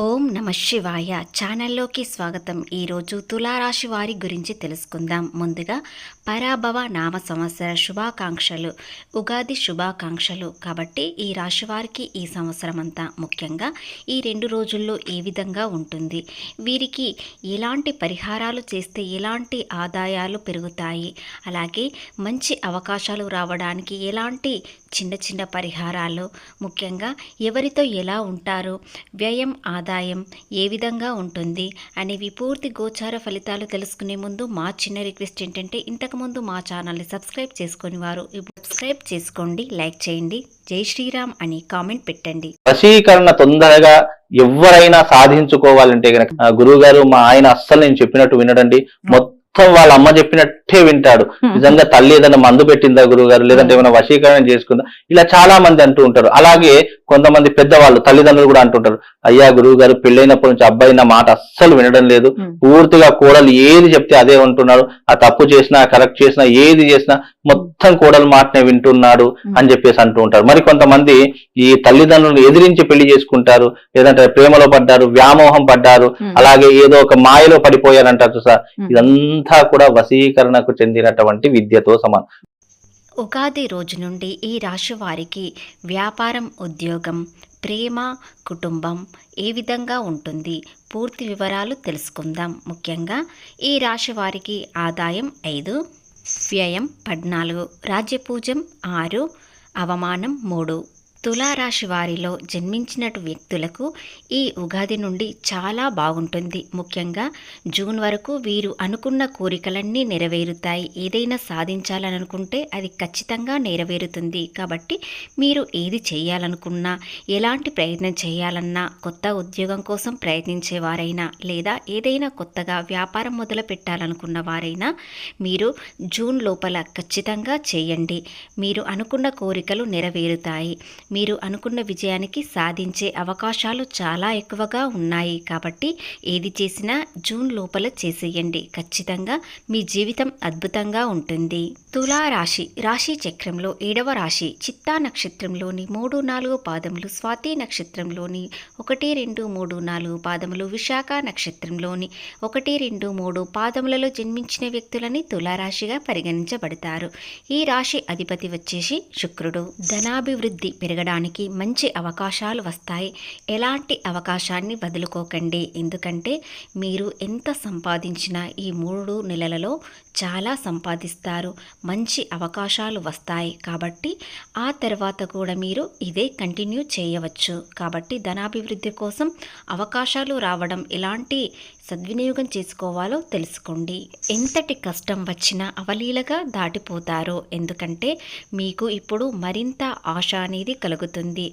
ఓం నమ శివాయ ఛానల్లోకి స్వాగతం. ఈరోజు తులారాశి వారి గురించి తెలుసుకుందాం. ముందుగా పరాభవ నామ సంవత్సర శుభాకాంక్షలు, ఉగాది శుభాకాంక్షలు. కాబట్టి ఈ రాశి వారికి ఈ సంవత్సరం అంతా ముఖ్యంగా ఈ 2 రోజుల్లో ఏ విధంగా ఉంటుంది, వీరికి ఎలాంటి పరిహారాలు చేస్తే ఎలాంటి ఆదాయాలు పెరుగుతాయి, అలాగే మంచి అవకాశాలు రావడానికి ఎలాంటి చిన్న చిన్న పరిహారాలు, ముఖ్యంగా ఎవరితో ఎలా ఉంటారు, వ్యయం ఆదాయం ఏ విధంగా ఉంటుంది అనేవి పూర్తి గోచార ఫలితాలు తెలుసుకునే ముందు మా చిన్న రిక్వెస్ట్ ఏంటంటే, ఇంతకుముందు మా ఛానల్ని సబ్స్క్రైబ్ చేసుకుని వారు సబ్స్క్రైబ్ చేసుకోండి, లైక్ చేయండి, జై శ్రీరామ్ అని కామెంట్ పెట్టండి. వశీకరణ తొందరగా ఎవరైనా సాధించుకోవాలంటే గనక గురువు గారు మా ఆయన అస్సలు నేను చెప్పినట్టు వినడండి. మొత్తం వాళ్ళ అమ్మ చెప్పినట్టే వింటాడు. నిజంగా తల్లి ఏదైనా మందు పెట్టిందా గురువు గారు, లేదంటే ఏమైనా వశీకరణ చేసుకుందా, ఇలా చాలా మంది అంటూ ఉంటారు. అలాగే కొంతమంది పెద్దవాళ్ళు తల్లిదండ్రులు కూడా అంటుంటారు, అయ్యా గురువు గారు పెళ్ళైనప్పటి నుంచి అబ్బాయి నా మాట అస్సలు వినడం లేదు, పూర్తిగా కోడలు ఏది చెప్తే అదే ఉంటున్నాడు, ఆ తప్పు చేసినా కరెక్ట్ చేసినా ఏది చేసినా మొత్తం కోడలు మాటనే వింటున్నాడు అని చెప్పేసి అంటూ ఉంటారు. మరి కొంతమంది ఈ తల్లిదండ్రులను ఎదిరించి పెళ్లి చేసుకుంటారు, లేదంటే ప్రేమలో పడ్డారు, వ్యామోహం పడ్డారు, అలాగే ఏదో ఒక మాయలో పడిపోయారంటారు సార్. ఇదంతా కూడా వశీకరణకు చెందినటువంటి విద్యతో సమానం. ఉగాది రోజు నుండి ఈ రాశి వారికి వ్యాపారం, ఉద్యోగం, ప్రేమ, కుటుంబం ఏ విధంగా ఉంటుంది, పూర్తి వివరాలు తెలుసుకుందాం. ముఖ్యంగా ఈ రాశి వారికి ఆదాయం 5, వ్యయం 14, రాజ్యపూజ్యం 6, అవమానం 3. తులారాశి వారిలో జన్మించిన వ్యక్తులకు ఈ ఉగాది నుండి చాలా బాగుంటుంది. ముఖ్యంగా జూన్ వరకు వీరు అనుకున్న కోరికలన్నీ నెరవేరుతాయి. ఏదైనా సాధించాలని అనుకుంటే అది ఖచ్చితంగా నెరవేరుతుంది. కాబట్టి మీరు ఏది చేయాలనుకున్నా, ఎలాంటి ప్రయత్నం చేయాలన్నా, కొత్త ఉద్యోగం కోసం ప్రయత్నించేవారైనా, లేదా ఏదైనా కొత్తగా వ్యాపారం మొదలు పెట్టాలనుకున్న వారైనా మీరు జూన్ లోపల ఖచ్చితంగా చేయండి. మీరు అనుకున్న కోరికలు నెరవేరుతాయి. మీరు అనుకున్న విజయానికి సాధించే అవకాశాలు చాలా ఎక్కువగా ఉన్నాయి. కాబట్టి ఏది చేసినా జూన్ లోపల చేసేయండి. ఖచ్చితంగా మీ జీవితం అద్భుతంగా ఉంటుంది. తులారాశి రాశి చక్రంలో 7వ రాశి, చిత్తా నక్షత్రంలోని 3, 4 పాదములు, స్వాతి నక్షత్రంలోని 1, 2, 3, 4 పాదములు, విశాఖ నక్షత్రంలోని 1, 2, 3 పాదములలో జన్మించిన వ్యక్తులని తులారాశిగా పరిగణించబడతారు. ఈ రాశి అధిపతి వచ్చేసి శుక్రుడు. ధనాభివృద్ధి పెరగడానికి మంచి అవకాశాలు వస్తాయి. ఎలాంటి అవకాశాన్ని వదులుకోకండి. ఎందుకంటే మీరు ఎంత సంపాదించినా ఈ 3 నెలలలో చాలా సంపాదిస్తారు. మంచి అవకాశాలు వస్తాయి. కాబట్టి ఆ తర్వాత కూడా మీరు ఇదే కంటిన్యూ చేయవచ్చు. కాబట్టి ధనాభివృద్ధి కోసం అవకాశాలు రావడం, ఎలాంటి సద్వినియోగం చేసుకోవాలో తెలుసుకోండి. ఎంతటి కష్టం వచ్చినా అవలీలగా దాటిపోతారు. ఎందుకంటే మీకు ఇప్పుడు మరింత ఆశ అనేది కలుగుతుంది.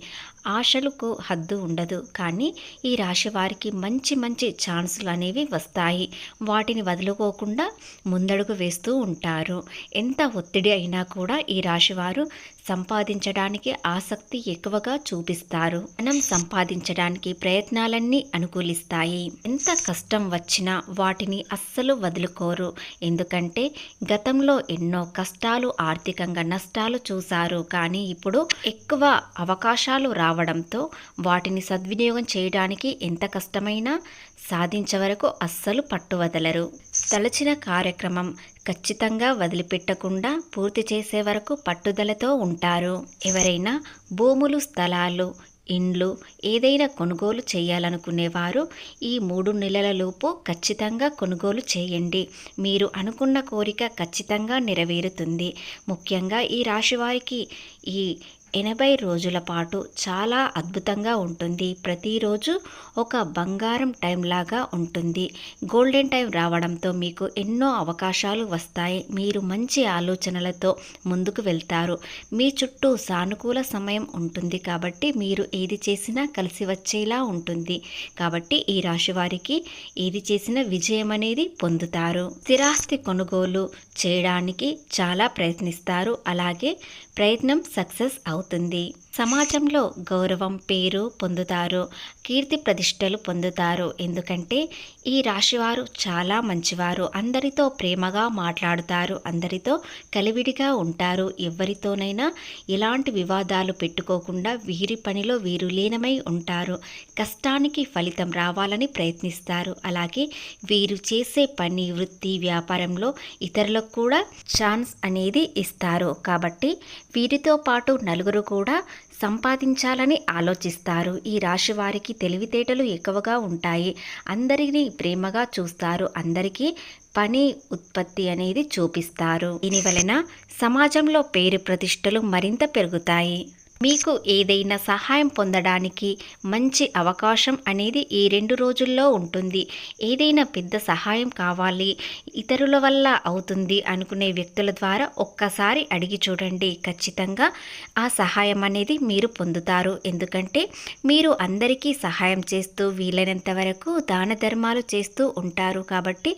ఆశలకు హద్దు ఉండదు. కానీ ఈ రాశి వారికి మంచి మంచి ఛాన్సులు అనేవి వస్తాయి. వాటిని వదులుకోకుండా ముందడుగు వేస్తూ ఉంటారు. ఎంత ఒత్తిడి అయినా కూడా ఈ రాశివారు సంపాదించడానికి ఆసక్తి ఎక్కువగా చూపిస్తారు. ధనం సంపాదించడానికి ప్రయత్నాలన్నీ అనుకూలిస్తాయి. ఎంత కష్టం వచ్చినా వాటిని అస్సలు వదులుకోరు. ఎందుకంటే గతంలో ఎన్నో కష్టాలు, ఆర్థికంగా నష్టాలు చూశారు. కానీ ఇప్పుడు ఎక్కువ అవకాశాలు రావడంతో వాటిని సద్వినియోగం చేయడానికి ఎంత కష్టమైనా సాధించే వరకు అస్సలు పట్టువదలరు. తలచిన కార్యక్రమం ఖచ్చితంగా వదిలిపెట్టకుండా పూర్తి చేసే వరకు పట్టుదలతో ఉంటారు. ఎవరైనా భూములు, స్థలాలు, ఇండ్లు ఏదైనా కొనుగోలు చేయాలనుకునేవారు ఈ 3 నెలలలోపు ఖచ్చితంగా కొనుగోలు చేయండి. మీరు అనుకున్న కోరిక ఖచ్చితంగా నెరవేరుతుంది. ముఖ్యంగా ఈ రాశి వారికి ఈ 80 రోజుల పాటు చాలా అద్భుతంగా ఉంటుంది. ప్రతిరోజు ఒక బంగారం టైం లాగా ఉంటుంది. గోల్డెన్ టైం రావడంతో మీకు ఎన్నో అవకాశాలు వస్తాయి. మీరు మంచి ఆలోచనలతో ముందుకు వెళ్తారు. మీ చుట్టూ సానుకూల సమయం ఉంటుంది. కాబట్టి మీరు ఏది చేసినా కలిసి వచ్చేలా ఉంటుంది. కాబట్టి ఈ రాశి వారికి ఏది చేసినా విజయం అనేది పొందుతారు. స్థిరాస్తి కొనుగోలు చేయడానికి చాలా ప్రయత్నిస్తారు. అలాగే ప్రయత్నం సక్సెస్ అవుతుంది. సమాజంలో గౌరవం, పేరు పొందుతారు, కీర్తి ప్రతిష్టలు పొందుతారు. ఎందుకంటే ఈ రాశివారు చాలా మంచివారు. అందరితో ప్రేమగా మాట్లాడుతారు, అందరితో కలివిడిగా ఉంటారు. ఎవరితోనైనా ఎలాంటి వివాదాలు పెట్టుకోకుండా వీరి పనిలో వీరు లీనమై ఉంటారు. కష్టానికి ఫలితం రావాలని ప్రయత్నిస్తారు. అలాగే వీరు చేసే పని, వృత్తి, వ్యాపారంలో ఇతరులకు కూడా ఛాన్స్ అనేది ఇస్తారు. కాబట్టి వీరితో పాటు నలుగురు కూడా సంపాదించాలని ఆలోచిస్తారు. ఈ రాశి వారికి తెలివితేటలు ఎక్కువగా ఉంటాయి. అందరినీ ప్రేమగా చూస్తారు. అందరికీ పని ఉత్పత్తి అనేది చూపిస్తారు. దీని వలన సమాజంలో పేరు ప్రతిష్టలు మరింత పెరుగుతాయి. మీకు ఏదైనా సహాయం పొందడానికి మంచి అవకాశం అనేది ఈ 2 రోజుల్లో ఉంటుంది. ఏదైనా పెద్ద సహాయం కావాలి, ఇతరుల వల్ల అవుతుంది అనుకునే వ్యక్తుల ద్వారా ఒక్కసారి అడిగి చూడండి. ఖచ్చితంగా ఆ సహాయం అనేది మీరు పొందుతారు. ఎందుకంటే మీరు అందరికీ సహాయం చేస్తూ వీలైనంత వరకు దాన ధర్మాలు చేస్తూ ఉంటారు. కాబట్టి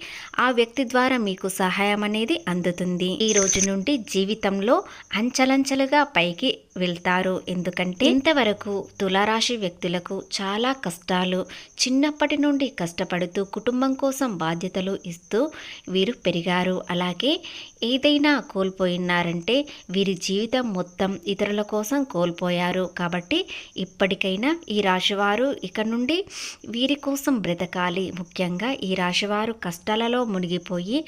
ఆ వ్యక్తి ద్వారా మీకు సహాయం అనేది అందుతుంది. ఈ రోజు నుండి జీవితంలో అంచెలంచెలుగా పైకి వెళ్తారు. ఎందుకంటే ఇంతవరకు తులారాశి వ్యక్తులకు చాలా కష్టాలు, చిన్నప్పటి నుండి కష్టపడుతూ కుటుంబం కోసం బాధ్యతలు ఇస్తూ వీరు పెరిగారు. అలాగే ఏదైనా కోల్పోయినారంటే వీరి జీవితం మొత్తం ఇతరుల కోసం కోల్పోయారు. కాబట్టి ఇప్పటికైనా ఈ రాశివారు ఇక నుండి వీరి కోసం బ్రతకాలి. ముఖ్యంగా ఈ రాశివారు కష్టాలలో మునిగిపోయి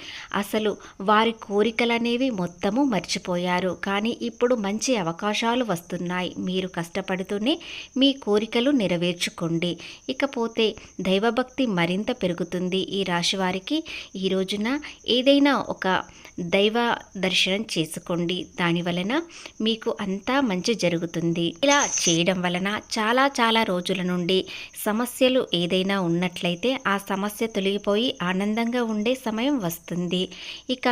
అసలు వారి కోరికలనేవి మొత్తము మర్చిపోయారు. కానీ ఇప్పుడు మంచి అవకాశాలు వస్తున్నాయి. మీరు కష్టపడుతూనే మీ కోరికలు నెరవేర్చుకోండి. ఇకపోతే దైవభక్తి మరింత పెరుగుతుంది. ఈ రాశి వారికి ఈ రోజున ఏదైనా ఒక దైవ దర్శనం చేసుకోండి. దాని వలన మీకు అంతా మంచి జరుగుతుంది. ఇలా చేయడం వలన చాలా రోజుల నుండి సమస్యలు ఏదైనా ఉన్నట్లయితే ఆ సమస్య తొలగిపోయి ఆనందంగా ఉండే సమయం వస్తుంది. ఇక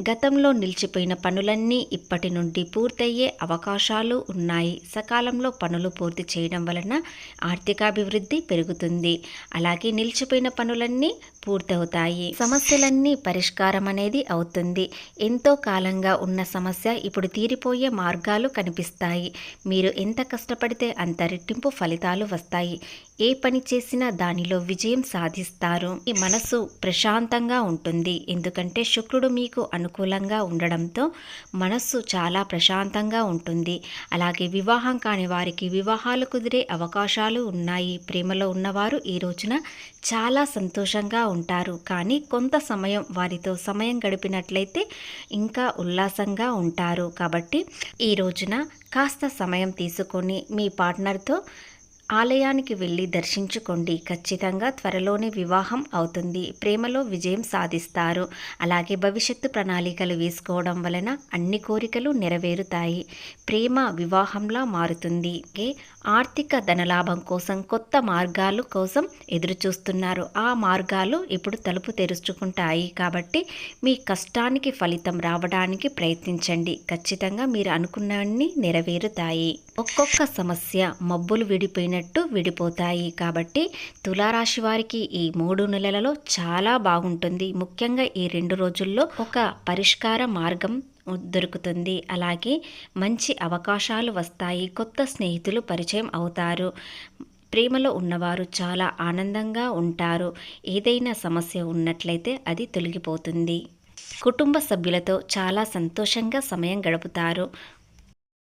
గతంలో నిలిచిపోయిన పనులన్నీ ఇప్పటి నుండి పూర్తయ్యే అవకాశాలు ఉన్నాయి. సకాలంలో పనులు పూర్తి చేయడం వలన ఆర్థికాభివృద్ధి పెరుగుతుంది. అలాగే నిలిచిపోయిన పనులన్నీ పూర్తవుతాయి. సమస్యలన్నీ పరిష్కారం అనేది అవుతుంది. ఎంతో కాలంగా ఉన్న సమస్య ఇప్పుడు తీరిపోయే మార్గాలు కనిపిస్తాయి. మీరు ఎంత కష్టపడితే అంత రెట్టింపు ఫలితాలు వస్తాయి. ఏ పని చేసినా దానిలో విజయం సాధిస్తారు. ఈ మనసు ప్రశాంతంగా ఉంటుంది. ఎందుకంటే శుక్రుడు మీకు అనుకూలంగా ఉండడంతో మనస్సు చాలా ప్రశాంతంగా ఉంటుంది. అలాగే వివాహం కాని వారికి వివాహాలు కుదిరే అవకాశాలు ఉన్నాయి. ప్రేమలో ఉన్నవారు ఈ రోజున చాలా సంతోషంగా ఉంటారు. కానీ కొంత సమయం వారితో సమయం గడిపినట్లయితే ఇంకా ఉల్లాసంగా ఉంటారు. కాబట్టి ఈ రోజున కాస్త సమయం తీసుకొని మీ పార్ట్నర్తో ఆలయానికి వెళ్ళి దర్శించుకోండి. ఖచ్చితంగా త్వరలోనే వివాహం అవుతుంది. ప్రేమలో విజయం సాధిస్తారు. అలాగే భవిష్యత్తు ప్రణాళికలు వేసుకోవడం వలన అన్ని కోరికలు నెరవేరుతాయి. ప్రేమ వివాహంలా మారుతుంది. ఆర్థిక ధనలాభం కోసం కొత్త మార్గాలు కోసం ఎదురు చూస్తున్నారు. ఆ మార్గాలు ఇప్పుడు తలుపు తెరుచుకుంటాయి. కాబట్టి మీ కష్టానికి ఫలితం రావడానికి ప్రయత్నించండి. ఖచ్చితంగా మీరు అనుకున్నవన్నీ నెరవేరుతాయి. ఒక్కొక్క సమస్య మబ్బులు విడిపోయినట్టు విడిపోతాయి. కాబట్టి తులారాశి వారికి ఈ 3 నెలలలో చాలా బాగుంటుంది. ముఖ్యంగా ఈ 2 రోజుల్లో ఒక పరిష్కార మార్గం దొరుకుతుంది. అలాగే మంచి అవకాశాలు వస్తాయి. కొత్త స్నేహితులు పరిచయం అవుతారు. ప్రేమలో ఉన్నవారు చాలా ఆనందంగా ఉంటారు. ఏదైనా సమస్య ఉన్నట్లయితే అది తొలగిపోతుంది. కుటుంబ సభ్యులతో చాలా సంతోషంగా సమయం గడుపుతారు.